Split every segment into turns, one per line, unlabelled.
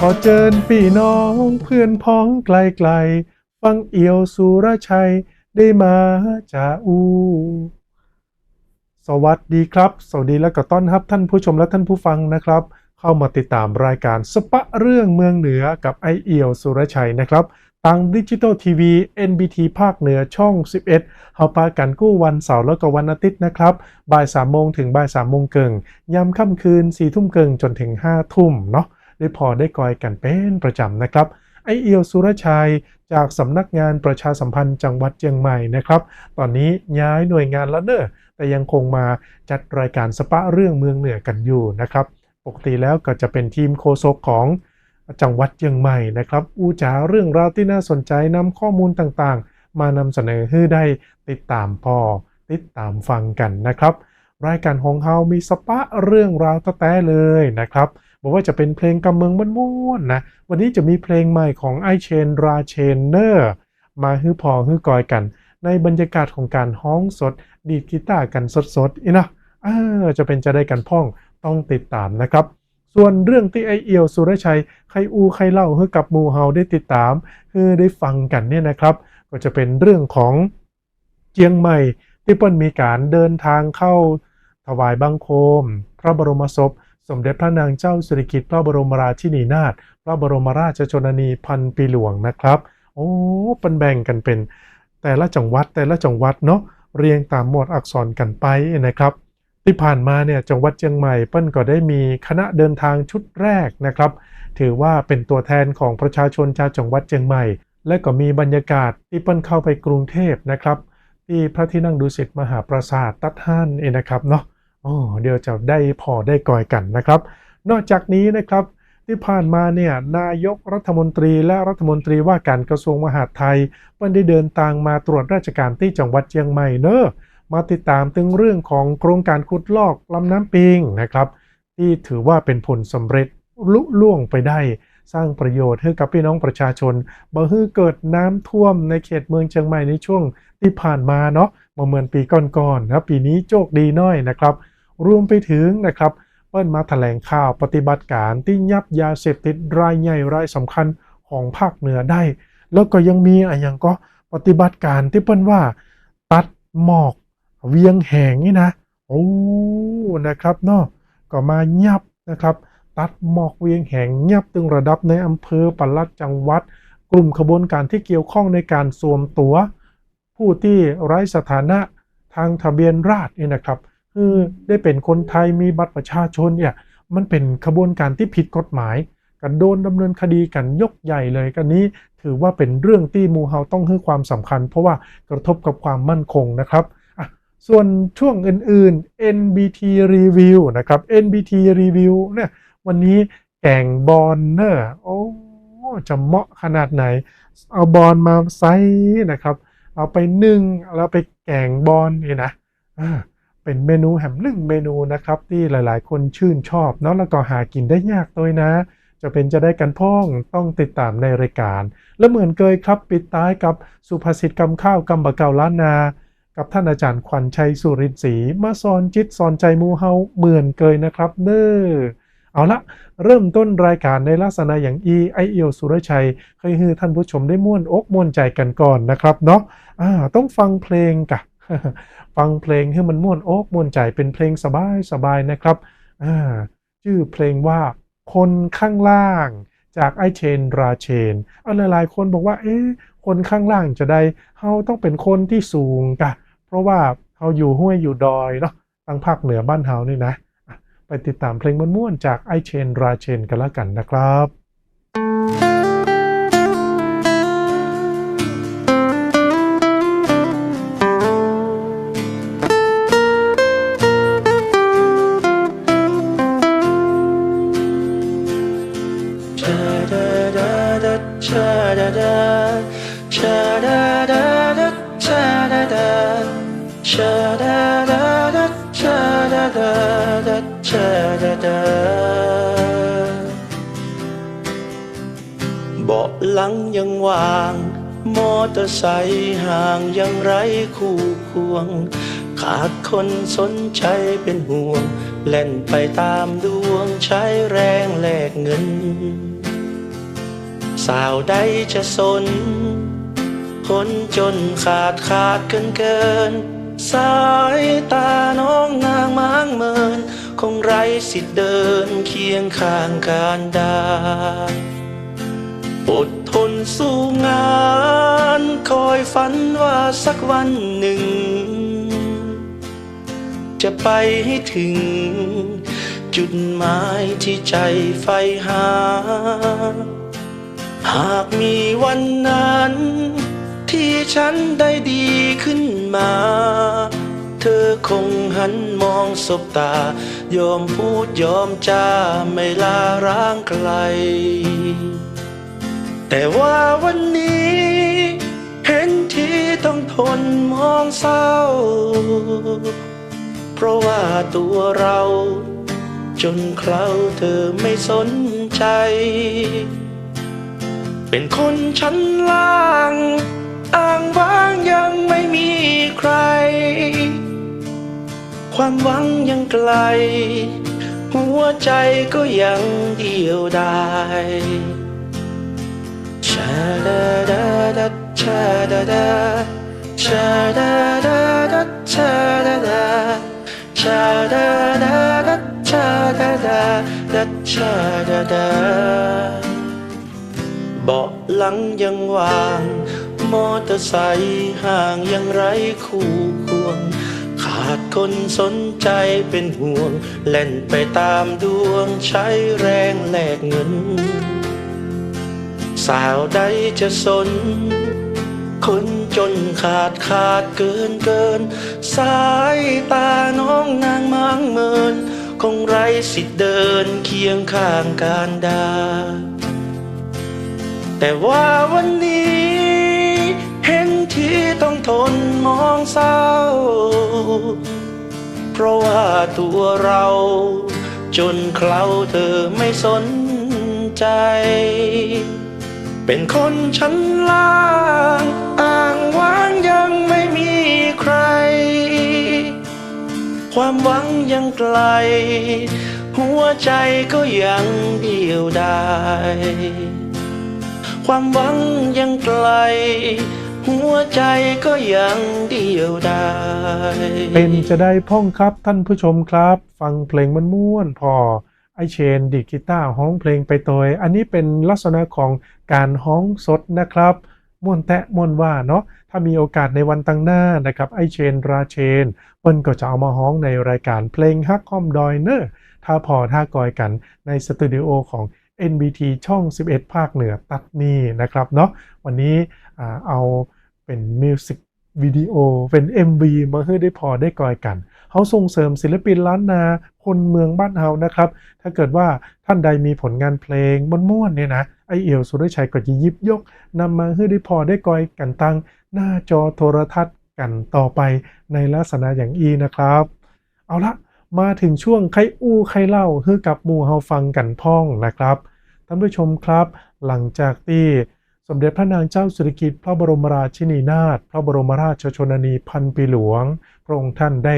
อเชิญพี่น้องเพื่อนพ้องไกลๆฟังเอี่ยวสุรชัยได้มาจาอูสวัสดีครับสวัสดีและก็ต้อนรับท่านผู้ชมและท่านผู้ฟังนะครับเข้ามาติดตามรายการสปะเรื่องเมืองเหนือกับไอเอี่ยวสุรชัยนะครับทางดิจิตอลทีวี NBT ภาคเหนือช่อง11เฮาพากันกู้วันเสาร์และก็วันอาทิตย์นะครับบ่าย3 โมงถึงบ่าย3 โมงเกิงยามค่ำคืน4 ทุ่มเกิงจนถึง5 ทุ่มเนาะได้พอได้กอยกันเป็นประจำนะครับไอเอี่ยวสุรชัยจากสำนักงานประชาสัมพันธ์จังหวัดเชียงใหม่นะครับตอนนี้ย้ายหน่วยงานแล้วเนอะแต่ยังคงมาจัดรายการสปะเรื่องเมืองเหนือกันอยู่นะครับปกติแล้วก็จะเป็นทีมโฆษกของจังหวัดเชียงใหม่นะครับอู้จ๋าเรื่องราวที่น่าสนใจนำข้อมูลต่างๆมานำเสนอให้ได้ติดตามติดตามฟังกันนะครับรายการของเรามีสปะเรื่องราวแต้ๆเลยนะครับบอกว่าจะเป็นเพลงกำเมืองม้วนๆนะวันนี้จะมีเพลงใหม่ของไอเชนราเชนเนอร์มาฮือพอฮือกอยกันในบรรยากาศของการฮ้องสดดีดกีตาร์กันสดๆอีนะจะเป็นจะได้กันพ่องต้องติดตามนะครับส่วนเรื่องที่ไอเอี่ยวสุรชัยใครอูใครเล่าให้กับหมู่เฮาได้ติดตามให้ได้ฟังกันเนี่ยนะครับก็จะเป็นเรื่องของเจียงใหม่ที่เปิ้นมีการเดินทางเข้าถวายบังคมพระบรมศพสมเด็จพระนางเจ้าสิริกิติ์พระบรมราชินีนาถพระบรมราชชนนีพันปีหลวงนะครับเป็นแบ่งกันเป็นแต่ละจังหวัดเนาะเรียงตามหมวดอักษรกันไปนะครับที่ผ่านมาเนี่ยจังหวัดเชียงใหม่เปิ้นก็ได้มีคณะเดินทางชุดแรกนะครับถือว่าเป็นตัวแทนของประชาชนชาวจังหวัดเชียงใหม่และก็มีบรรยากาศที่เปิ้นเข้าไปกรุงเทพนะครับที่พระที่นั่งดุสิตมหาปราสาทตัดห้านนะครับเนาะเดี๋ยวจะได้พอได้กอยกันนะครับนอกจากนี้นะครับที่ผ่านมาเนี่ยนายกรัฐมนตรีและรัฐมนตรีว่าการกระทรวงมหาดไทยเปิ้นได้เดินทางมาตรวจราชการที่จังหวัดเชียงใหม่เนอะมาติดตามถึงเรื่องของโครงการขุดลอกลำน้ำปิงนะครับที่ถือว่าเป็นผลสำเร็จลุล่วงไปได้สร้างประโยชน์ให้กับพี่น้องประชาชนบ่ให้เกิดน้ำท่วมในเขตเมืองเชียงใหม่ในช่วงที่ผ่านมาเนาะเหมือนปีก่อนๆนะปีนี้โชคดีน้อยนะครับรวมไปถึงนะครับเปิ้นมาแถลงข่าวปฏิบัติการที่ยับยาเสพติดรายใหญ่รายสำคัญของภาคเหนือได้แล้วก็ยังมีอย่างก็ปฏิบัติการที่เปิ้นว่าตัดหมอกเวียงแหงนี่นะนะครับเนาะก็มายับนะครับตัดหมอกเวียงแหงยับตึงระดับในอำเภอปลัดจังหวัดกลุ่มขบวนการที่เกี่ยวข้องในการสวมตั๋วผู้ที่ไร้สถานะทางทะเบียนราษฎร์นี่นะครับคือได้เป็นคนไทยมีบัตรประชาชนเนี่ยมันเป็นขบวนการที่ผิดกฎหมายกันโดนดำเนินคดีกันยกใหญ่เลยกันนี้ถือว่าเป็นเรื่องที่หมู่เฮาต้องให้ความสำคัญเพราะว่ากระทบกับความมั่นคงนะครับส่วนช่วงอื่นๆ NBT Review นะครับ NBT Review เนี่ยวันนี้แก่งบอลเนอร์จะเหมาะขนาดไหนเอาบอลมาไซนะครับเอาไปนึ่งแล้วไปแกงบอลนี่นะเป็นเมนูแหมนึ่งเมนูนะครับที่หลายๆคนชื่นชอบเนาะแล้วก็หากินได้ยากด้วยนะจะเป็นจะได้กันพ้องต้องติดตามในรายการและเหมือนเคยครับปิดท้ายกับสุภาษิตกำข้าวกำบะเก่าล้านนากับท่านอาจารย์ขวัญชัยสุรินทร์ศรีมาสอนจิตสอนใจมูเฮาเหมือนเคยนะครับเน้อเอาละเริ่มต้นรายการในลักษณะอย่างไอเอี่ยวสุรชัยเคยให้ท่านผู้ชมได้ม่วนอกม่วนใจกันก่อนนะครับเนาะต้องฟังเพลงกะ ฟังเพลงให้มันม่วนอกม่วนใจเป็นเพลงสบายๆนะครับชื่อเพลงว่าคนข้างล่างจากไอเชนราเชนหลายๆคนบอกว่าคนข้างล่างจะได้เฮาต้องเป็นคนที่สูงกะเพราะว่าเฮาอยู่ห้วยอยู่ดอยเนาะทางภาคเหนือบ้านเฮานี่นะไปติดตามเพลงม่วนๆจากไอเชนราเชนกันแล้วกันนะครับ
เบาะหลังยังว่างมอเตอร์ไซค์ห่างยังไร้คู่ควงขาดคนสนใจเป็นห่วงเล่นไปตามดวงใช้แรงแลกเงิน สาวใดจะสนคนจนขาดเกินสายตาน้องนางมางเมินคงไร้สิทธิ์เดินเคียงข้างการดาอดทนสู้งานคอยฝันว่าสักวันหนึ่งจะไปให้ถึงจุดหมายที่ใจใฝ่หาหากมีวันนั้นที่ฉันได้ดีขึ้นมาเธอคงหันมองสบตายอมพูดยอมจาไม่ลาร้างไกลแต่ว่าวันนี้เห็นที่ต้องทนมองเศร้าเพราะว่าตัวเราจนเคล้าเธอไม่สนใจเป็นคนชั้นล่างอ้างว้างยังไม่มีใครความหวังยังไกลหัวใจก็ยังเดียวดายชาดาดาดาชาดาดาชาดาดาดาชาดาดาชาดาดาดาชาดาดาดาชาดาดาเบาะหลังยังว่างมอเตอร์ไซค์ห่างยังไร้คู่ควรขาดคนสนใจเป็นห่วงเล่นไปตามดวงใช้แรงแลกเงินสาวใดจะสนคนจนขาดเกินสายตาน้องนางมางเมินคงไร้สิทธิ์เดินเคียงข้างการดาแต่ว่าวันนี้เห็นที่ต้องทนมองเศร้าเพราะว่าตัวเราจนเคล้าเธอไม่สนใจเป็นคนชั้นล่างอ้างว้างยังไม่มีใครความหวังยังไกลหัวใจก็ยังเดียวดายความหวังยังไกลหัวใจก็ยังเดียวดาย
เป็นจะได้พ้องครับท่านผู้ชมครับฟังเพลงมันม่วนพอไอเชนดีดกีตาร์ฮ้องเพลงไปตัวอันนี้เป็นลักษณะของการฮ้องสดนะครับม่วนแตะม่วนว่าเนาะถ้ามีโอกาสในวันตั้งหน้านะครับไอเชนราเชนเปิ้นก็จะเอามาฮ้องในรายการเพลงฮักคอมดอยเนอร์ถ้าพอท่ากอยกันในสตูดิโอของ NBT ช่อง11ภาคเหนือตัดนี่นะครับเนาะวันนี้เอาเป็นมิวสิกวิดีโอเป็น MV มาให้ได้พอได้กอยกันเขาส่งเสริมศิลปินล้านนาคนเมืองบ้านเฮานะครับถ้าเกิดว่าท่านใดมีผลงานเพลงม่วนๆเนี่ยนะไอเอียวสุรชัยก็จะยิบยกนำมาให้ได้พอได้กอยกันตั้งหน้าจอโทรทัศน์กันต่อไปในลักษณะอย่างอีนะครับเอาละมาถึงช่วงใครอู้ใครเล่าให้กับหมู่เฮาฟังกันพ้องนะครับท่านผู้ชมครับหลังจากที่สมเด็จพระนางเจ้าสิริกิติ์พระบรมราชินีนาถพระบรมราชชนนีพันปีหลวงพระองค์ท่านได้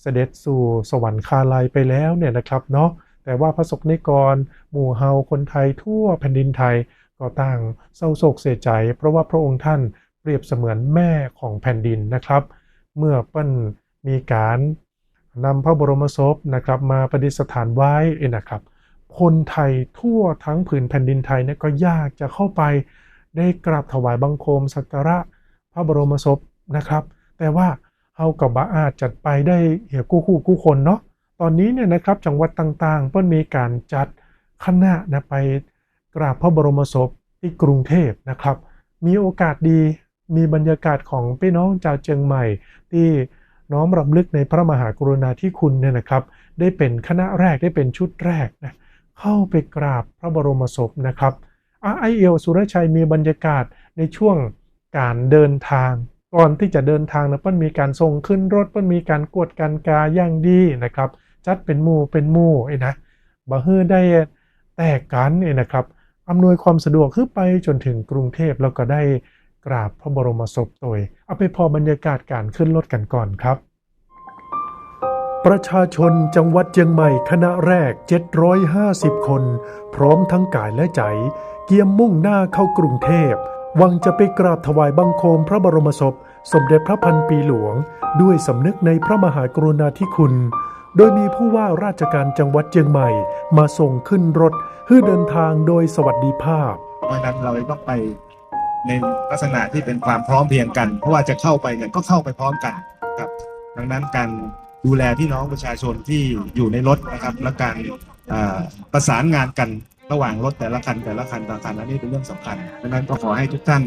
เสด็จสู่สวรรคาลัยไปแล้วเนี่ยนะครับเนาะแต่ว่าพระสงฆ์นิกรหมู่เฮาคนไทยทั่วแผ่นดินไทยก็ต่างเศร้าโศกเสียใจเพราะว่าพระองค์ท่านเปรียบเสมือนแม่ของแผ่นดินนะครับเมื่อเปิ้นมีการนำพระบรมศพนะครับมาประดิษฐานไว้นะครับคนไทยทั่วทั้งผืนแผ่นดินไทยเนี่ยก็ยากจะเข้าไปได้กราบถวายบังคมสักการะพระบรมศพนะครับแต่ว่าเฮากับบ่อาจจัดไปได้เหี่ยกู้คนเนาะตอนนี้เนี่ยนะครับจังหวัดต่างๆเพิ่นมีการจัดคณะนะไปกราบพระบรมศพที่กรุงเทพนะครับมีโอกาสดีมีบรรยากาศของพี่น้องชาวเชียงใหม่ที่น้อมรำลึกในพระมหากรุณาธิคุณเนี่ยนะครับได้เป็นคณะแรกได้เป็นชุดแรกนะเข้าไปกราบพระบรมศพนะครับไอเอียวสุรชัยมีบรรยากาศในช่วงการเดินทางก่อนที่จะเดินทางนะเปิ้นมีการส่งขึ้นรถเปิ้นมีการกวดกันกาอย่างดีนะครับจัดเป็นหมู่นะบ่ฮื้อได้แตกกันนะครับอำนวยความสะดวกขึ้นไปจนถึงกรุงเทพแล้วก็ได้กราบพระบรมศพโดยเอาไปพอบรรยากาศการขึ้นรถกันก่อนครับประชาชนจังหวัดเชียงใหม่คณะแรก750คนพร้อมทั้งกายและใจ เกียมมุ่งหน้าเข้ากรุงเทพหวังจะไปกราบถวายบังคมพระบรมศพสมเด็จพระพันปีหลวงด้วยสำนึกในพระมหากรุณาธิคุณโดยมีผู้ว่าราชการจังหวัดเชียงใหม่มาส่งขึ้นรถเพื่อเดินทางโดยสวัสดิภาพ
เพราะฉะนั้นเราต้องไปในลักษณะที่เป็นความพร้อมเพรียงกัน เพราะว่าจะเข้าไปเนี่ยก็เข้าไปพร้อมกันครับดังนั้นการดูแลพี่น้องประชาชนที่อยู่ในรถนะครับและการประสานงานกันระหว่างรถแต่ละคันอันนี้เป็นเรื่องสำคัญดังนั้นก็ขอให้ทุกท่าน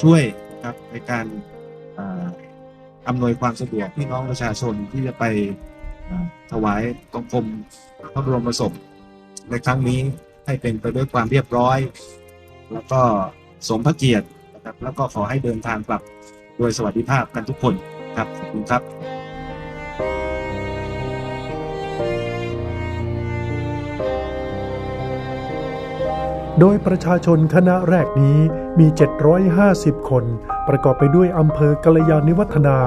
ช่วยครับในการอำนวยความสะดวกพี่น้องประชาชนที่จะไปถวายบังคมพระบรมศพในครั้งนี้ให้เป็นไปด้วยความเรียบร้อยแล้วก็สมพระเกียรตินะครับแล้วก็ขอให้เดินทางกลับโดยสวัสดิภาพกันทุกคนครับขอบคุณครับ
โดยประชาชนคณะแรกนี้มี750คนประกอบไปด้วยอำเภอกัลยาณิวัฒนา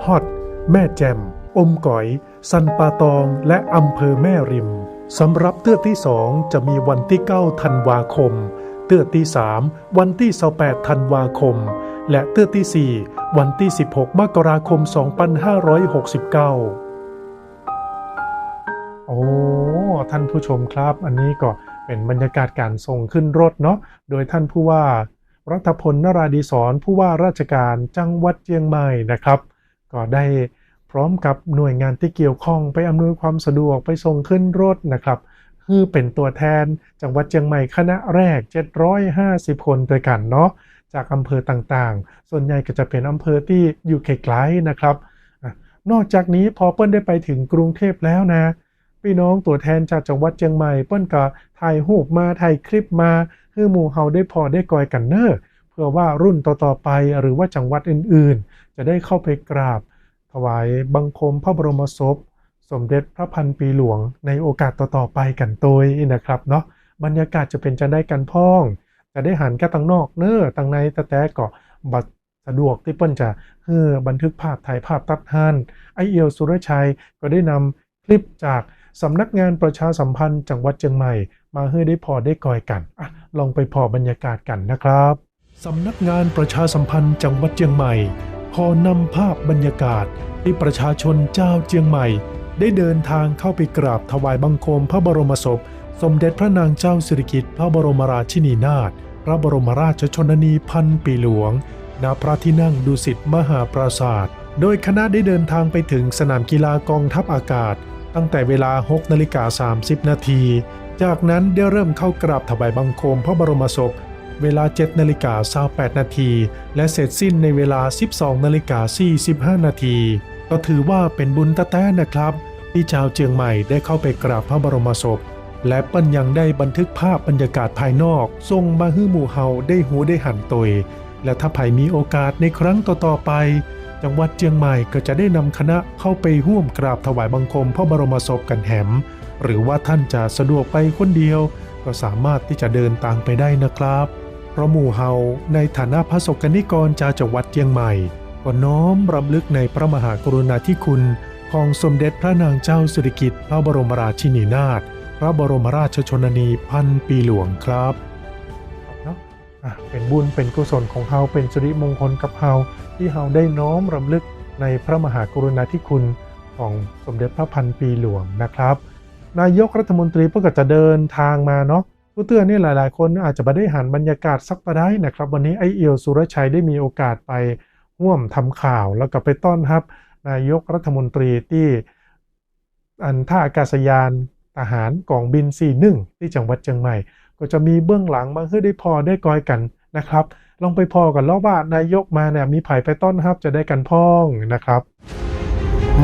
ฮอดแม่แจ่มอมก๋อยสันป่าตองและอำเภอแม่ริมสำหรับเตื้อที่2จะมีวันที่9ธันวาคมเตื้อที่3วันที่28ธันวาคมและเตื้อที่4วันที่16มกราคม2569โอ้ท่านผู้ชมครับอันนี้ก็เป็นบรรยากาศการส่งขึ้นรถเนาะโดยท่านผู้ว่ารัฐพลนราดีศรผู้ว่าราชการจังหวัดเชียงใหม่นะครับก็ได้พร้อมกับหน่วยงานที่เกี่ยวข้องไปอำนวยความสะดวกไปส่งขึ้นรถนะครับคือเป็นตัวแทนจังหวัดเชียงใหม่คณะแรก750คนด้วยกันเนาะจากอำเภอต่างๆส่วนใหญ่ก็จะเป็นอำเภอที่อยู่ไกลๆนะครับนอกจากนี้พอเปิ้ลได้ไปถึงกรุงเทพแล้วนะพี่น้องตัวแทนจากจังหวัดเชียงใหม่เปิ้ลก็ถ่ายรูปมาถ่ายคลิปมาให้หมู่เฮาได้พอได้กอยกันเนอะเพื่อว่ารุ่นต่อๆไปหรือว่าจังหวัดอื่นๆจะได้เข้าไปกราบถวายบังคมพระบรมศพสมเด็จพระพันปีหลวงในโอกาสต่อๆไปกันโดยนะครับเนาะบรรยากาศจะเป็นจะได้กันพ้องจะได้หันกันตั้งนอกเนอะตั้งในแต่ก็บัดสะดวกที่เปิ้ลจะบันทึกภาพถ่ายภาพตัดหันไอเอียวสุรชัยก็ได้นำคลิปจากสำนักงานประชาสัมพันธ์จังหวัดเชียงใหม่มาให้ได้พอได้กอยกันลองไปพอบรรยากาศกันนะครับสำนักงานประชาสัมพันธ์จังหวัดเชียงใหม่ขอนำภาพบรรยากาศที่ประชาชนเจ้าเชียงใหม่ได้เดินทางเข้าไปกราบถวายบังคมพระบรมศพสมเด็จพระนางเจ้าสิริกิติ์พระบรมราชินีนาถพระบรมราชชนนีพันปีหลวงณพระที่นั่งดุสิตมหาปราสาทโดยคณะได้เดินทางไปถึงสนามกีฬากองทัพอากาศตั้งแต่เวลา 6:30 นาทีจากนั้นได้เริ่มเข้ากราบถวายบังคมพระบรมศพเวลา 7:28 นาทีและเสร็จสิ้นในเวลา 12:45 นาทีก็ถือว่าเป็นบุญตะแต้นะครับที่ชาวเชียงใหม่ได้เข้าไปกราบพระบรมศพและเปิ้ลยังได้บันทึกภาพบรรยากาศภายนอกส่งมาให้หมู่เฮาได้หูได้หันตยและถ้าใครมีโอกาสในครั้งต่อๆไปจังหวัดเชียงใหม่ก็จะได้นำคณะเข้าไปร่วมกราบถวายบังคมพระบรมศพกันแหมหรือว่าท่านจะสะดวกไปคนเดียวก็สามารถที่จะเดินทางไปได้นะครับเพราะหมู่เฮาในฐานะพระสกนิกรจากจังหวัดเชียงใหม่ก็น้อมรำลึกในพระมหากรุณาธิคุณของสมเด็จพระนางเจ้าสิริกิติ์พระบรมราชินีนาถพระบรมราชชนนีพันปีหลวงครับเป็นบุญเป็นกุศลของเฮาเป็นสิริมงคลกับเฮาที่เฮาได้น้อมรำลึกในพระมหากรุณาธิคุณของสมเด็จพระพันปีหลวงนะครับนายกรัฐมนตรีก็จะเดินทางมาเนาะผู้เตือนนี่หลายๆคนอาจจะไม่ได้หันบรรยากาศสักประได้นะครับวันนี้ไอเอียวสุรชัยได้มีโอกาสไปร่วมทำข่าวแล้วก็ไปต้อนรับนายกรัฐมนตรีที่ท่าอากาศยานทหารกองบิน41ที่จังหวัดเชียงใหม่ก็จะมีเบื้องหลังมาให้ได้พอได้กอยกันนะครับลองไปพอกันแล้วว่านายกมาเนี่ยมีไผ่ไปต้อนรับจะได้กันพ้องนะครับ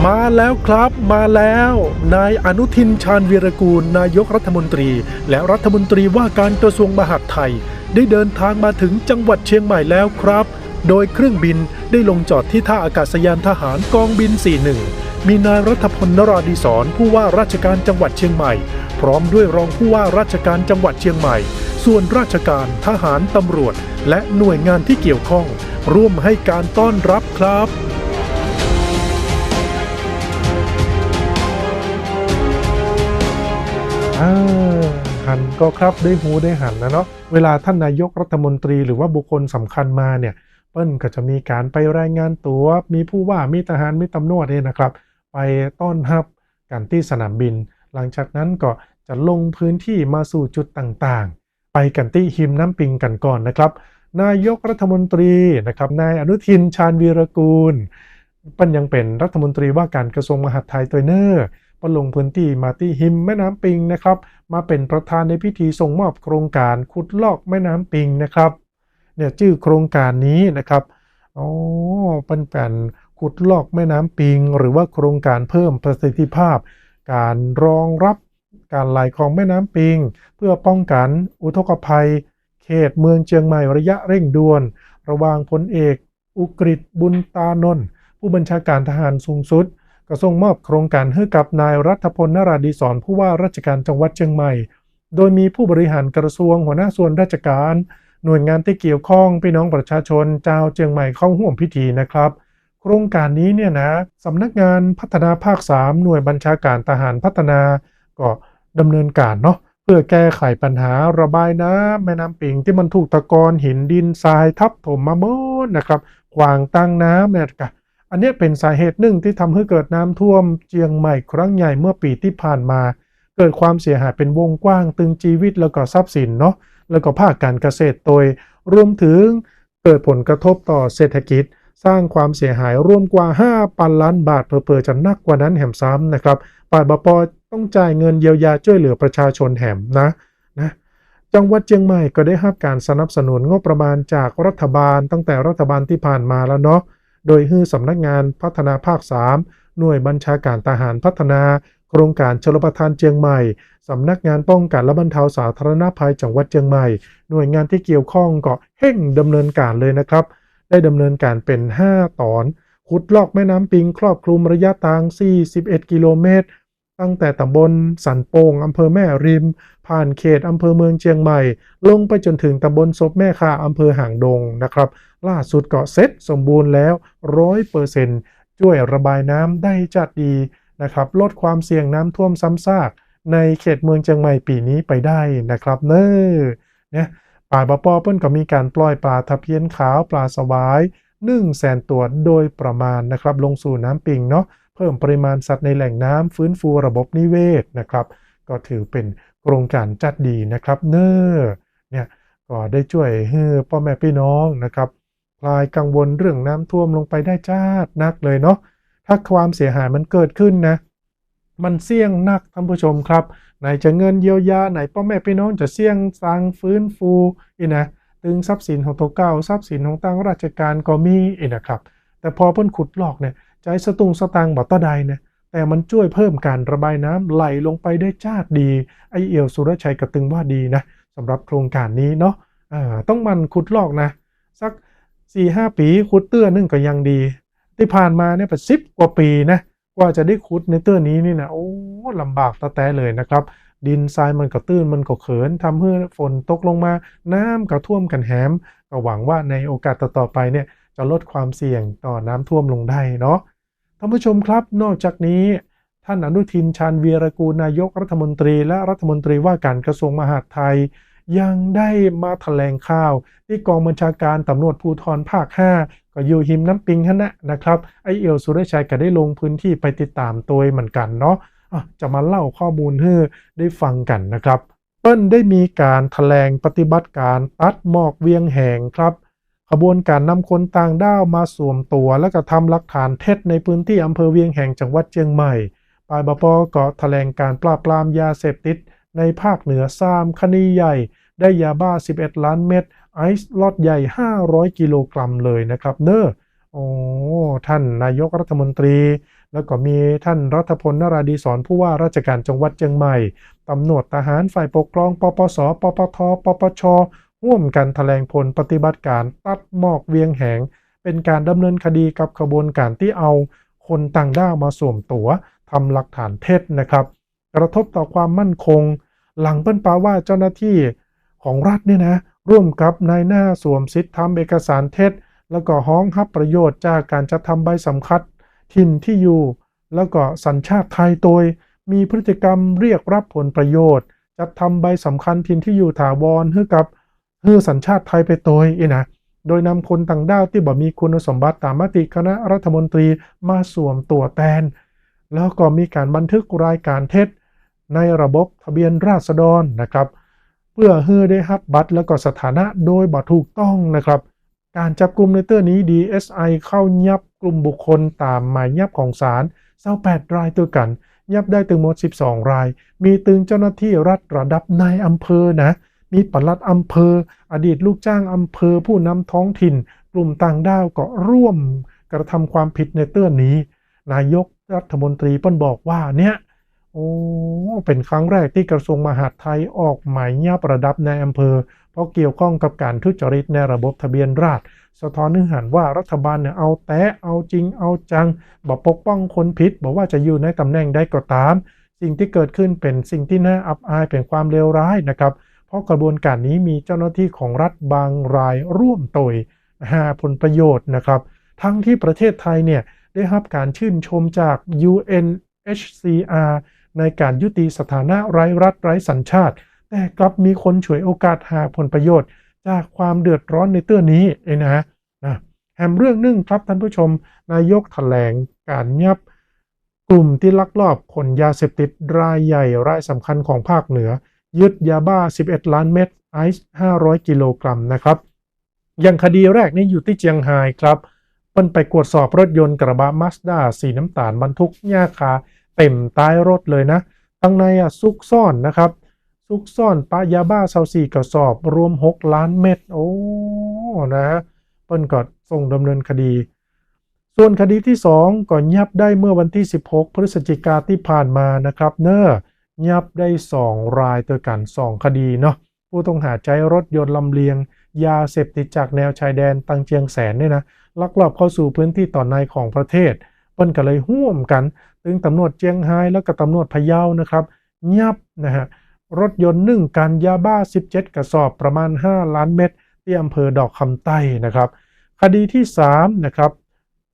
มาแล้วครับมาแล้วนายอนุทินชาญวีรกูลนายกรัฐมนตรีและรัฐมนตรีว่าการกระทรวงมหาดไทยได้เดินทางมาถึงจังหวัดเชียงใหม่แล้วครับโดยเครื่องบินได้ลงจอดที่ท่าอากาศยานทหารกองบิน41มีนายรัฐพลนราดีศรผู้ว่าราชการจังหวัดเชียงใหม่พร้อมด้วยรองผู้ว่าราชการจังหวัดเชียงใหม่ส่วนราชการทหารตำรวจและหน่วยงานที่เกี่ยวข้องร่วมให้การต้อนรับครับ หันก็ครับได้หูได้หันนะเนาะเวลาท่านนายกรัฐมนตรีหรือว่าบุคคลสำคัญมาเนี่ยเปิ้ลก็จะมีการไปรายงานตัวมีผู้ว่ามีทหารมีตำรวจเนี่ยนะครับไปต้อนรับกันที่สนามบินหลังจากนั้นก็จะลงพื้นที่มาสู่จุดต่างๆไปกันที่หิมน้ำปิงกันก่อนนะครับนายกรัฐมนตรีนะครับนายอนุทินชาญวีรกูลเปิ้ลยังเป็นรัฐมนตรีว่าการกระทรวงมหาดไทยตัวเนอร์เปิ้ลลงพื้นที่มาที่หิมแม่น้ำปิงนะครับมาเป็นประธานในพิธีส่งมอบโครงการขุดลอกแม่น้ำปิงนะครับเนี่ยชื่อโครงการนี้นะครับเป็นแผนขุดลอกแม่น้ำปิงหรือว่าโครงการเพิ่มประสิทธิภาพการรองรับการไหลของแม่น้ำปิงเพื่อป้องกันอุทกภัยเขตเมืองเชียงใหม่ระยะเร่งด่วนระหว่างพลเอกอุกฤษบุญตานนท์ผู้บัญชาการทหารสูงสุดก็ส่งมอบโครงการให้กับนายรัฐพลนราดีศรผู้ว่าราชการจังหวัดเชียงใหม่โดยมีผู้บริหารกระทรวงหัวหน้าส่วนราชการหน่วยงานที่เกี่ยวข้องพี่น้องประชาชนชาวเชียงใหม่เข้าร่วมพิธีนะครับโครงการนี้เนี่ยนะสำนักงานพัฒนาภาค3หน่วยบัญชาการทหารพัฒนาก็ดำเนินการเนาะเพื่อแก้ไขปัญหาระบายน้ำแม่น้ำปิงที่มันถูกตะกอนหินดินทรายทับถมมาหมดนะครับขวางตั้งน้ำเนี่ยกันอันนี้เป็นสาเหตุหนึ่งที่ทำให้เกิดน้ำท่วมเชียงใหม่ครั้งใหญ่เมื่อปีที่ผ่านมาเกิดความเสียหายเป็นวงกว้างตึงชีวิตแล้วก็ทรัพย์สินเนาะแล้วก็ภาคการเกษตรโดยรวมถึงเกิดผลกระทบต่อเศรษฐกิจสร้างความเสียหายรวมกว่า 5,000 ล้านบาทเผลอๆจะนักกว่านั้นแหมซ้ำนะครับปบป.ต้องจ่ายเงินเยียวยาช่วยเหลือประชาชนแหมนะจังหวัดเชียงใหม่ก็ได้รับการสนับสนุนงบประมาณจากรัฐบาลตั้งแต่รัฐบาลที่ผ่านมาแล้วเนาะโดยสำนักงานพัฒนาภาค3หน่วยบัญชาการทหารพัฒนาโครงการชลประทานเชียงใหม่สำนักงานป้องกันและบรรเทาสาธารณภัยจังหวัดเชียงใหม่หน่วยงานที่เกี่ยวข้องก็เร่งดำเนินการเลยนะครับได้ดำเนินการเป็น5ตอนขุดลอกแม่น้ำปิงครอบคลุมระยะทาง41กิโลเมตรตั้งแต่ตำบลสันโป่งอำเภอแม่ริมผ่านเขตอำเภอเมืองเชียงใหม่ลงไปจนถึงตำบลศพแม่คาอำเภอหางดงนะครับล่าสุดก็เสร็จสมบูรณ์แล้ว 100% ช่วยระบายน้ำได้จัดดีนะครับลดความเสี่ยงน้ำท่วมซ้ำซากในเขตเมืองเชียงใหม่ปีนี้ไปได้นะครับเนี่ยป่าบป.เปิ้ลก็มีการปล่อยปลาตะเพียนขาวปลาสวาย100,000 ตัวโดยประมาณนะครับลงสู่น้ำปิงเนาะเพิ่มปริมาณสัตว์ในแหล่งน้ำฟื้นฟูระบบนิเวศนะครับก็ถือเป็นโครงการจัดดีนะครับเนี่ยก็ได้ช่วยให้พ่อแม่พี่น้องนะครับคลายกังวลเรื่องน้ำท่วมลงไปได้จ้าดนักเลยเนาะถ้าความเสียหายมันเกิดขึ้นนะมันเสี่ยงนักท่านผู้ชมครับไหนจะเงินเยียวยาไหนพ่อแม่พี่น้องจะเสี่ยงสร้างฟื้นฟูตึงทรัพย์สินของตัวเก่าทรัพย์สินของทางราชการก็มีนะครับแต่พอเพิ่นขุดลอกเนี่ยใจสตุ้งสตางค์บ่ต่อใดเนี่ยแต่มันช่วยเพิ่มการระบายน้ำไหลลงไปได้จ้าดดีไอเอี่ยวสุรชัยกระตึงว่าดีนะสำหรับโครงการนี้เนาะต้องมันขุดลอกนะสัก 4-5 ปีขุดเตื้อนึงก็ยังดีที่ผ่านมาเนี่ยเป็น10 กว่าปีนะกว่าจะได้ขุดในเตื้อนี้นี่นะโอ้ลำบากตะแต้เลยนะครับดินทรายมันก็ตื้นมันก็เขินทำให้ฝนตกลงมาน้ำก็ท่วมกันแหมก็หวังว่าในโอกาสต่อๆไปเนี่ยจะลดความเสี่ยงต่อน้ำท่วมลงได้เนาะท่านผู้ชมครับนอกจากนี้ท่านอนุทินชาญวีรกูลนายกรัฐมนตรีและรัฐมนตรีว่าการกระทรวงมหาดไทยยังได้มาแถลงข่าวที่กองบัญชาการตำรวจภูธรภาค5ก็อยู่หิมน้ำปิงนะครับไอเอี่ยวสุรชัยก็ได้ลงพื้นที่ไปติดตามตัวเหมือนกันเนาะจะมาเล่าข้อมูลให้ได้ฟังกันนะครับเปิ้ลได้มีการแถลงปฏิบัติการตัดหมอกเวียงแหงครับขบวนการนำคนต่างด้าวมาสวมตัวและก็ทำหลักฐานเท็จในพื้นที่อำเภอเวียงแหงจังหวัดเชียงใหม่ปบป.ก็แถลงการปราบปรามยาเสพติดในภาคเหนือ3คดีใหญ่ได้ยาบ้า11 ล้านเม็ดไอซ์ล็อตใหญ่500 กิโลกรัมเลยนะครับท่านนายกรัฐมนตรีแล้วก็มีท่านรัฐพลนราดีศรผู้ว่าราชการจังหวัดเชียงใหม่ตำรวจทหารฝ่ายปกครองปปสปปทปปชร่วมกันแถลงผลปฏิบัติการตัดหมอกเวียงแหงเป็นการดำเนินคดีกับขบวนการที่เอาคนต่างด้าวมาสวมตัวทำหลักฐานเท็จนะครับกระทบต่อความมั่นคงหลังเปิ้ลปาว่าเจ้าหน้าที่ของรัฐเนี่ยนะร่วมกับนายหน้าสวมสิทธิ์ทำเอกสารเท็จแล้วก็ฮ้องรับประโยชน์จากการจัดทำใบสำคัญถิ่นที่อยู่แล้วก็สัญชาติไทยโดยมีพฤติกรรมเรียกรับผลประโยชน์ จัดทำใบสำคัญถิ่นที่อยู่ถาวรให้สัญชาติไทยไปโดยนะโดยนำคนต่างด้าวที่บ่มีคุณสมบัติตามมติคณะรัฐมนตรีมาสวมตัวแทนแล้วก็มีการบันทึกรายการเท็จในระบบทะเบียนราษฎรนะครับเพื่อให้ได้รับบัตรแล้วก็สถานะโดยบ่ถูกต้องนะครับการจับกลุ่มในเตื้อนี้ DSI เข้ายับกลุ่มบุคคลตามหมายยับของศาล28รายตัวกันยับได้ถึงหมด12รายมีตึงเจ้าหน้าที่รัฐระดับนายอำเภอนะมีปลัดอำเภออดีตลูกจ้างอำเภอผู้นำท้องถิ่นกลุ่มต่างด้าวก็ร่วมกระทำความผิดในเตื้อนี้นายกรัฐมนตรีเปิ้นบอกว่าเนี่ยเป็นครั้งแรกที่กระทรวงมหาดไทยออกหมายยับระดับนายอำเภอเพราะเกี่ยวข้องกับการทุจริตในระบบทะเบียนราษฎรสะท้อนเนื้อหาว่ารัฐบาลเนี่ยเอาจริงเอาจังบอกปกป้องคนผิดบอกว่าจะอยู่ในตำแหน่งใดก็ตามสิ่งที่เกิดขึ้นเป็นสิ่งที่น่าอับอายเป็นความเลวร้ายนะครับเพราะกระบวนการนี้มีเจ้าหน้าที่ของรัฐบางรายร่วมโดยหาผลประโยชน์นะครับทั้งที่ประเทศไทยเนี่ยได้รับการชื่นชมจาก UNHCR ในการยุติสถานะไร้รัฐไร้สัญชาติแต่กลับมีคนฉวยโอกาสหาผลประโยชน์จากความเดือดร้อนในเตื้อนี้นะแถมเรื่องนึงครับท่านผู้ชมนายกแถลงการยับกลุ่มที่ลักลอบขนยาเสพติดรายใหญ่รายสำคัญของภาคเหนือยึดยาบ้า11ล้านเม็ดไอซ์500กิโลกรัมนะครับอย่างคดีแรกนี่อยู่ที่เจียงไฮ้ครับเปิ้นไปตรวจสอบรถยนต์กระบะมาสด้าสีน้ำตาลบรรทุกหญ้าคาเต็มท้ายรถเลยนะตั้งในซุกซ่อนนะครับซุกซ่อนปะยาบ้า24กระสอบรวม6ล้านเม็ดนะเปิ้นก็ส่งดำเนินคดีส่วนคดีที่2ก็ยับได้เมื่อวันที่16พฤศจิกายนที่ผ่านมานะครับยับได้2รายตัวกัน2คดีเนาะผู้ต้องหาใช้รถยนต์ลำเลียงยาเสพติดจากแนวชายแดนตังเจียงแสนเนี่ยนะลักลอบเข้าสู่พื้นที่ตอนในของประเทศเปิ้นก็เลยร่วมกันถึงตำรวจเจียงไฮ้แล้วก็ตำรวจพะเยานะครับยับนะฮะรถยนต์1กันยาบ้า17กระสอบประมาณ5ล้านเม็ดที่อำเภอดอกคำใต้นะครับคดีที่3นะครับ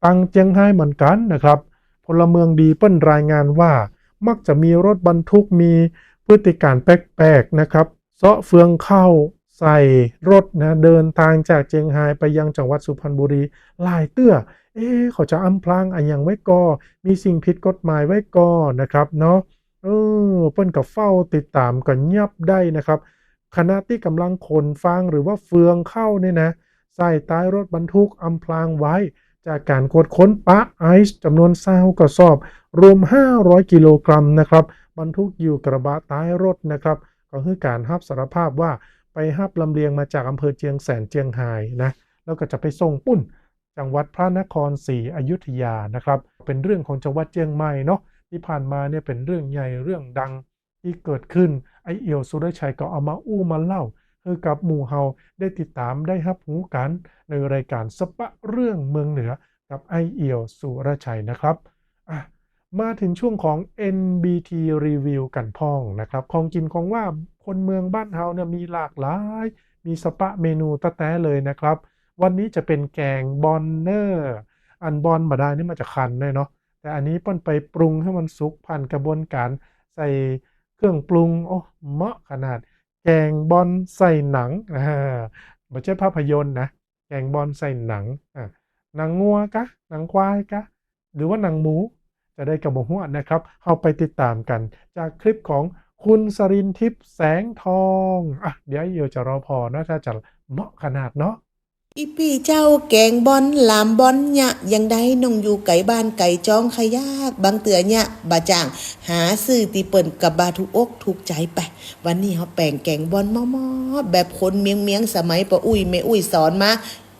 ตังเจียงไฮ้เหมือนกันนะครับพลเมืองดีเปิ้นรายงานว่ามักจะมีรถบรรทุกมีพฤติการแปลกๆนะครับเซาะเฟืองเข้าใส่รถนะเดินทางจากเจียงไฮ้ไปยังจังหวัดสุพรรณบุรีหลายเตื้อเขาจะอำพรางอย่างไว้ก่อมีสิ่งผิดกฎหมายไว้ก่อนะครับเนาะเปิ้นกับเฝ้าติดตามกันยับได้นะครับขณะที่กำลังขนฟางหรือว่าเฟืองเข้าเนี่ยนะใส่ใต้รถบรรทุกอำพรางไว้จากการตรวจค้นปะไอซ์จำนวน20กระสอบรวม500กิโลกรัมนะครับบรรทุกอยู่กระบะใต้รถนะครับก็คือการรับสารภาพว่าไปรับลำเลียงมาจากอำเภอเจียงแสนเจียงไฮ้นะแล้วก็จะไปส่งปุ้นจังหวัดพระนครศรีอยุธยานะครับเป็นเรื่องของจังหวัดเจียงใหม่เนาะที่ผ่านมาเนี่ยเป็นเรื่องใหญ่เรื่องดังที่เกิดขึ้นไอเอี่ยวสุรชัยก็เอามามาเล่าให้กับหมู่เฮาได้ติดตามได้รับรู้กันในรายการสปะเรื่องเมืองเหนือกับไอเอี่ยวสุรชัยนะครับมาถึงช่วงของ NBT Review กันพ้องนะครับของกินของว่าคนเมืองบ้านเฮาเนี่ยมีหลากหลายมีสปะเมนูตะแต้เลยนะครับวันนี้จะเป็นแกงบอนเนอร์อันบอนมาได้นี่มาจากคันเลยเนาะแต่อันนี้เปิ้นไปปรุงให้มันสุกผ่านกระบวนการใส่เครื่องปรุงเหมาะขนาดแกงบอนใส่หนังไม่ใช่ภาพยนตร์นะแกงบอนใส่หนังหนังงัวกะหนังควายกะหรือว่าหนังหมูจะได้กระบอกหัวนะครับเอาไปติดตามกันจากคลิปของคุณสรินทิพย์แสงทองเดี๋ยวจะรอพอนะถ้าจะเหมาะขนาดเนาะ
อีพี่เจ้าแกงบอนลามบอนเนี่ยยังได้น้องอยู่ไก่บ้านไก่จ้องขยากบางเตือเนี่ยบาจ่างหาซื้อตีเปิ่นกับบาทุกอกถูกใจไปวันนี้เขาแปลงแกงบอนมอๆแบบคนเมียงสมัยปะอุ้ยแม่อุ้ยสอนมา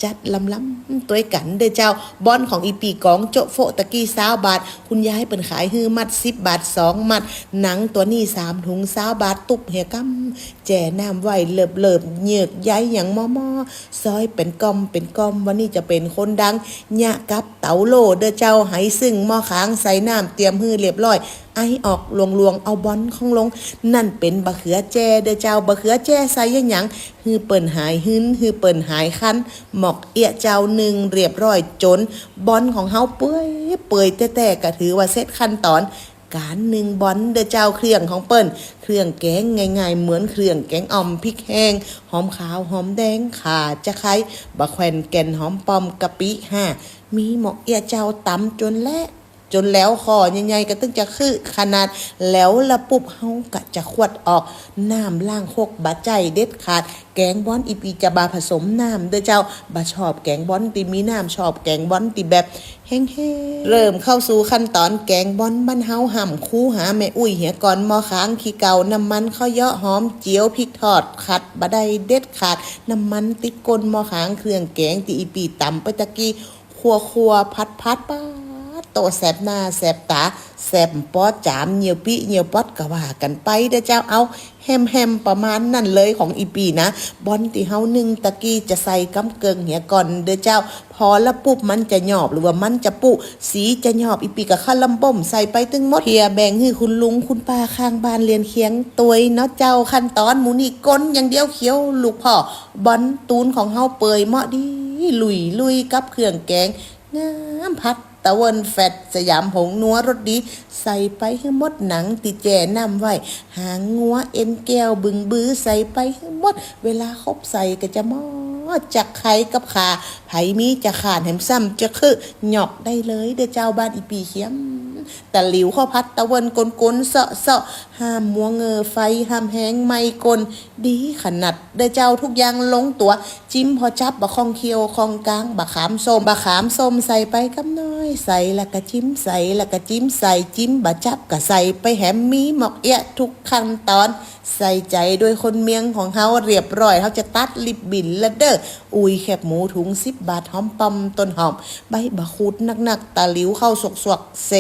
จัดลำตัวกันเด้อเจ้าบอนของอีปีกองโจโฟตะกี้20 บาทคุณยายเปิ่นขายฮื้อมัด10 บาท2มัดหนังตัวนี้3ถุง20 บาทตุบเหี่ยกำแจ่น้ำไว้เลิบเหยือกย้ายอย่างมอซอยเป็นกอมวันนี้จะเป็นคนดังยะกับเต๋าโลเด้อเจ้าไหซึ่งหม้อค้างใส่น้ำเตรียมฮื้อเรียบร้อยไอออกลวงเอาบอนของลงนั่นเป็นบะเขือแจ้เด้อเจ้าบะเขือแจ้ใส่หยังฮือเปิ่นหายหื้นฮือเปิ่นหายคันหมอกเอียเจ้าหนึ่งเรียบร้อยจนบอนของเฮาเปื่อยแต่ก็ถือว่าเสร็จขั้นตอน การหนึ่งบอนเดอเจ้าเครื่องของเปิ้นเครื่องแกงง่ายๆเหมือนเครื่องแกงอ่อมพริกแห้งหอมขาวหอมแดงข่าจะไคร้บะแควนแก่นหอมปอมกะปิมีหมอกเอียเจ้าตำจนแล้วคอใหญ่ๆก็ตึงจะคือขนาดแล้วละปุบเฮาก็จะขวดออกน้ำล้างหกบะใจเด็ดขาดแกงบอนอีปีจะบาผสมน้ำเด้อเจ้าบะชอบแกงบอนตีมีน้ำชอบแกงบอนตีแบบแห้งๆเริ่มเข้าสู่ขั้นตอนแกงบอนบ้านเฮาห่ำคู่หาแม่อุ้ยเหียก่อนหม้อค้างขี้เก่าน้ำมันข้าวเยาะหอมเจียวพริกทอดขัดบะได้เด็ดขาดน้ำมันติดก้นหม้อค้างเครื่องแกงตีอีปีตำไปตะกี้คัวพัดป้าโตแสบหน้าแสบตาแสบปอดจามเหนียวปิเหนียวปอดก็ว่ากันไปเด้อเจ้าเอาแฮมประมาณนั่นเลยของอีปีนะบอนที่เฮานึ่งตะกี้จะใส่กำเกิงเหียก่อนเด้อเจ้าพอละปุ๊บมันจะหยอบหรือว่ามันจะปุสีจะหยอบอีปีกับข้าวลำบ่มใส่ไปตึงหมดเฮียแบ่งให้คุณลุงคุณป้าข้างบ้านเรียนเคียงตวยเนาะเจ้าขั้นตอนหมูนี่ก้นอย่างเดียวเคี้ยวลูกพ่อบอนตูนของเฮาเปยเหมาะดีลุยกับเครื่องแกงงามพัดตะวันแฟดสยามผงนัวรสดีใส่ไปให้หมดหนังติแจน้ำไว้หางงัวเอ็นแก้วบึงบื้อใส่ไปให้หมดเวลาครบใส่ก็จะมอจากไข่กับขาไผมีจะขาดแหมซ้ำจะคือหยอกได้เลยเด้อเจ้าบ้านอีปีเขียมแต่หลิวข้าวพัดตะวันกลเสาะห้ามมัวเงอไฟห้ามแห้งไม่กลดีขนาดเด้อเจ้าทุกอย่างลงตัวจิ้มพอจับบะคองเคียวคองกลางบะขามส้มใส่ไปกำน้อยใส่แล้วก็จิ้มใส่แล้วก็จิ้มใส่จิ้มบะจับก็ใส่ไปแหมมีหมอกเอะทุกขั้นตอนใส่ใจด้วยคนเมียงของเฮาเรียบร้อยเฮาจะตัดลิบบินละเด้ออุ้ยแคบหมูถุง10 บาทหอมปอมต้นหอมใบบะคูดหนักๆตาหลิวเข้าสวกเส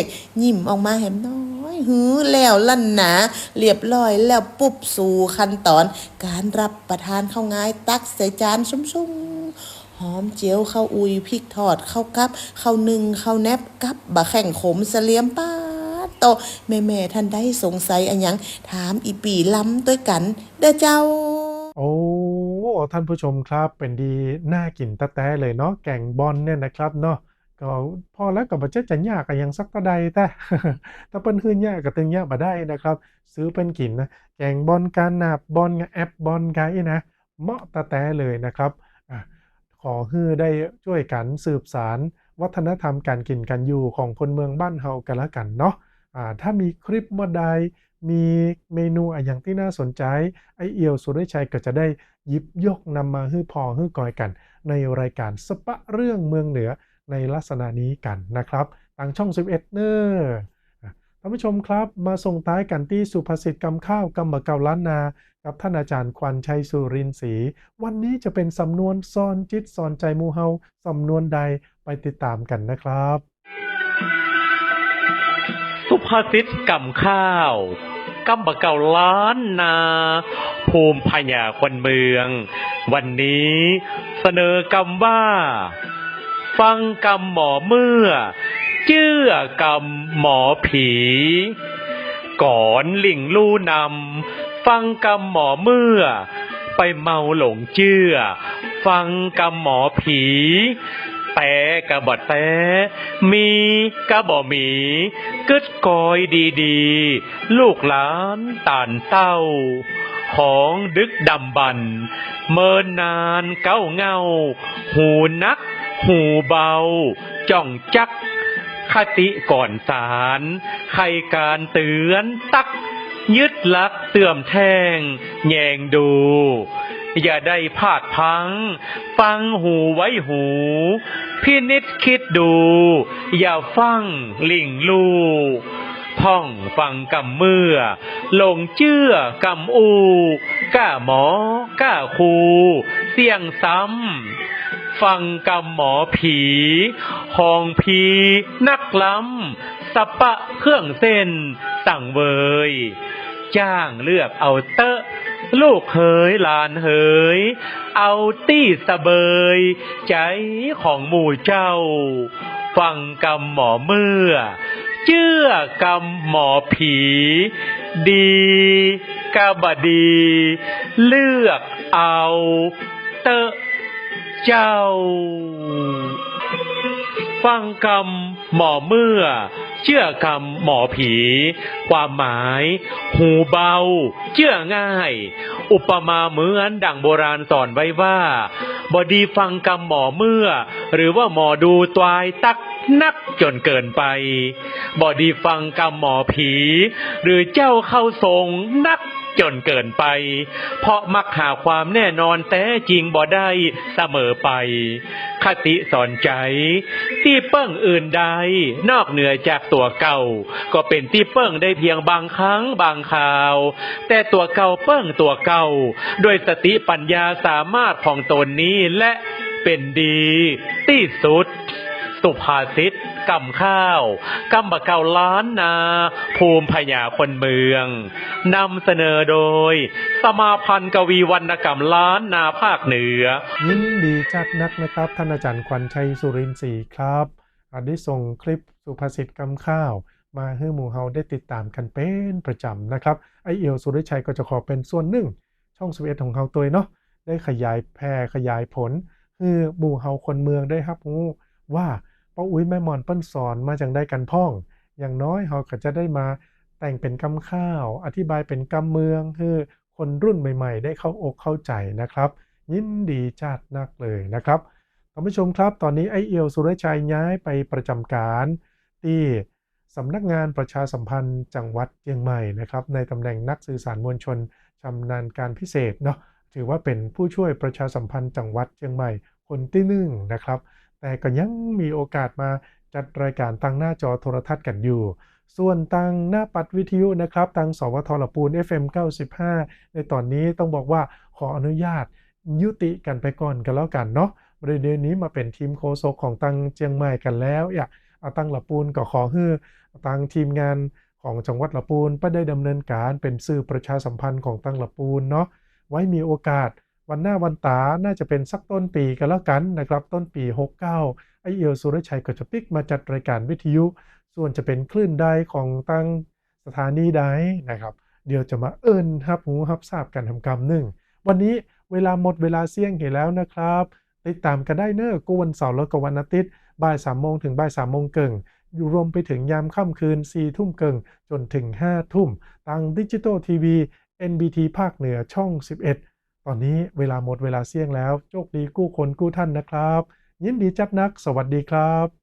กยิ้มออกมาแหมน้อยหือแล้วลั่นหนาเรียบร้อยแล้วปุ๊บสู่ขั้นตอนการรับประทานข้าวงายตักใส่จานชุ่มๆหอมเจียวข้าวอุยพริกทอดข้าวกับข้าวนึ่งข้าวแนบกับบะแข่งขมเสลียมป้าโตแม่ท่านได้สงสัยอันยังถามอีปีล้ำด้วยกันเด้อเจ้า
โอ้ท่านผู้ชมครับเป็นดีน่ากินตะแต้เลยเนาะแกงบอนเนี่ยนะครับเนาะก็พอแล้วก็บ่จะยากกันยังสักตะใดแต่ ถ้าเปิ้นคืนยากก็ตึงยากบ่ได้นะครับซื้อเป็นกินนะแกงบอนการนาบบอนกับแอปบอนไกนะเหมาะตะแต้เลยนะครับอ่ะขอฮือได้ช่วยกันสืบสารวัฒนธรรมการกินกันอยู่ของคนเมืองบ้านเฮากันละกันเนาะถ้ามีคลิปเมื่อใดมีเมนูอย่างที่น่าสนใจไอเอียวสุริชัยก็จะได้หยิบยกนำมาฮือพอฮือกอยกันในรายการสปะเรื่องเมืองเหนือในลักษณะนี้กันนะครับทางช่อง11เนอร์ท่านผู้ชมครับมาส่งท้ายกันที่สุภาษิตกำข้าวกำบะเก่าล้านนากับท่านอาจารย์ควันชัยสุรินทร์ศรีวันนี้จะเป็นสำนวนซ่อนจิตซ่อนใจหมู่เฮาสำนวนใดไปติดตามกันนะครับ
สุภาษิตกำข้าวกำบะเก่าล้านนาภูมิพญาคนเมือง วันนี้เสนอกำว่า ฟังกำหมอเมื่อเชื่อกำหมอผีก่อนหลิ่งลู่นำฟังกำหมอเมื่อไปเมาหลงเชื่อฟังกำหมอผีแต่กะบ่แต่มีกะบ่มีกึดกอยดีๆลูกหลานตานเต้าของดึกดำบรรพ์เมินนานเก้าเงาหูนักหูเบาจ้องจักคติก่อนสารใครการเตือนตักยึดลักเตื่อมแทงแยงดูอย่าได้พลาดพังฟังหูไว้หูพินิจคิดดูอย่าฟังลิงลูท่องฟังกำเมื่อหลงเชื่อกำอูก้าหมอก้าครูเสี่ยงซ้ำฟังกำหมอผีห้องผีนักล้ำสปะเครื่องเส้นสั่งเวยจ้างเลือกเอาเตอะลูกเฮยหลานเฮยเอาตี้สะเบยใจของหมู่เจ้าฟังกำหมอเมื่อเชื่อกำหมอผีดีกะบดีเลือกเอาเตอะเจ้า ฟังกรรมหมอเมื่อเชื่อกรรมหมอผี ความหมายหูเบาเชื่อง่าย อุปมาเหมือนดั่งโบราณสอนไว้ว่าบดีฟังกรรมหมอเมื่อหรือว่าหมอดูตวายตักนักจนเกินไปบดีฟังกรรมหมอผีหรือเจ้าเข้าทรงนักจนเกินไปเพราะมักหาความแน่นอนแต่จริงบ่ได้เสมอไปคติสอนใจที่เปิ้งอื่นใดนอกเหนือจากตัวเก่าก็เป็นที่เปิ้งได้เพียงบางครั้งบางคราวแต่ตัวเก่าเปิ้งตัวเก่าโดยสติปัญญาสามารถของตนนี้และเป็นดีที่สุดสุภาษิตกำข้าวกำบะเก่าล้านนาภูมิพญาคนเมืองนำเสนอโดยสมาพันธ์กวีวรรณกรรมล้านนาภาคเหนือ
ยินดีจัดนักนะครับท่านอาจารย์ขวัญชัยสุรินทร์ศรีครับได้ส่งคลิปสุภาษิตกำข้าวมาให้หมู่เฮาได้ติดตามกันเป็นประจำนะครับไอเอียวสุริชัยก็จะขอเป็นส่วนหนึ่งช่อง11ของเฮาตัวเนาะได้ขยายแพร่ขยายผลคือหมู่เฮาคนเมืองได้รับรู้ว่าป้าอุ้ยแม่หมอนเปิ้นสอนมาจังได้กันพ่องอย่างน้อยเฮาก็จะได้มาแต่งเป็นกำข้าวอธิบายเป็นกำเมืองคือคนรุ่นใหม่ๆได้เข้าอกเข้าใจนะครับยินดีจัดนักเลยนะครับท่านผู้ชมครับตอนนี้ไอเอียวสุรชัยย้ายไปประจำการที่สำนักงานประชาสัมพันธ์จังหวัดเชียงใหม่นะครับในตำแหน่งนักสื่อสารมวลชนชำนาญการพิเศษเนาะถือว่าเป็นผู้ช่วยประชาสัมพันธ์จังหวัดเชียงใหม่คนที่หนึ่งนะครับแต่ก็ยังมีโอกาสมาจัดรายการตั้งหน้าจอโทรทัศน์กันอยู่ส่วนตั้งหน้าปัดวิทยุนะครับตั้งสวทลปูน FM 95ในตอนนี้ต้องบอกว่าขออนุญาตยุติกันไปก่อนกันแล้วกันเนาะประเด็นนี้มาเป็นทีมโฆษกของตั้งเชียงใหม่กันแล้วตั้งละปูนก็ขอให้ตั้งทีมงานของจังหวัดละปูนไปได้ดำเนินการเป็นสื่อประชาสัมพันธ์ของตั้งละปูนเนาะไว้มีโอกาสวันหน้าวันตาน่าจะเป็นสักต้นปีกันแล้วกันนะครับต้นปี69ไอเอียวสุรชัยก็จะปิกมาจัดรายการวิทยุส่วนจะเป็นคลื่นใดของตั้งสถานีใดนะครับเดี๋ยวจะมาฮับหูฮับทราบกันทำกรรมหนึ่งวันนี้เวลาหมดเวลาเสี่ยงเห็นแล้วนะครับติดตามกันได้เนอะกูวันเสาร์แล้วก็วันอาทิตย์บ่าย3 โมงถึงบ่าย3 โมงเกิงอยู่รวมไปถึงยามค่ำคืน4 ทุ่มเกิงจนถึง5 ทุ่มทางดิจิตอลทีวี NBT ภาคเหนือช่อง11ตอนนี้เวลาหมดเวลาเสี่ยงแล้วโชคดีกู้คนกู้ท่านนะครับยินดีจัดนักสวัสดีครับ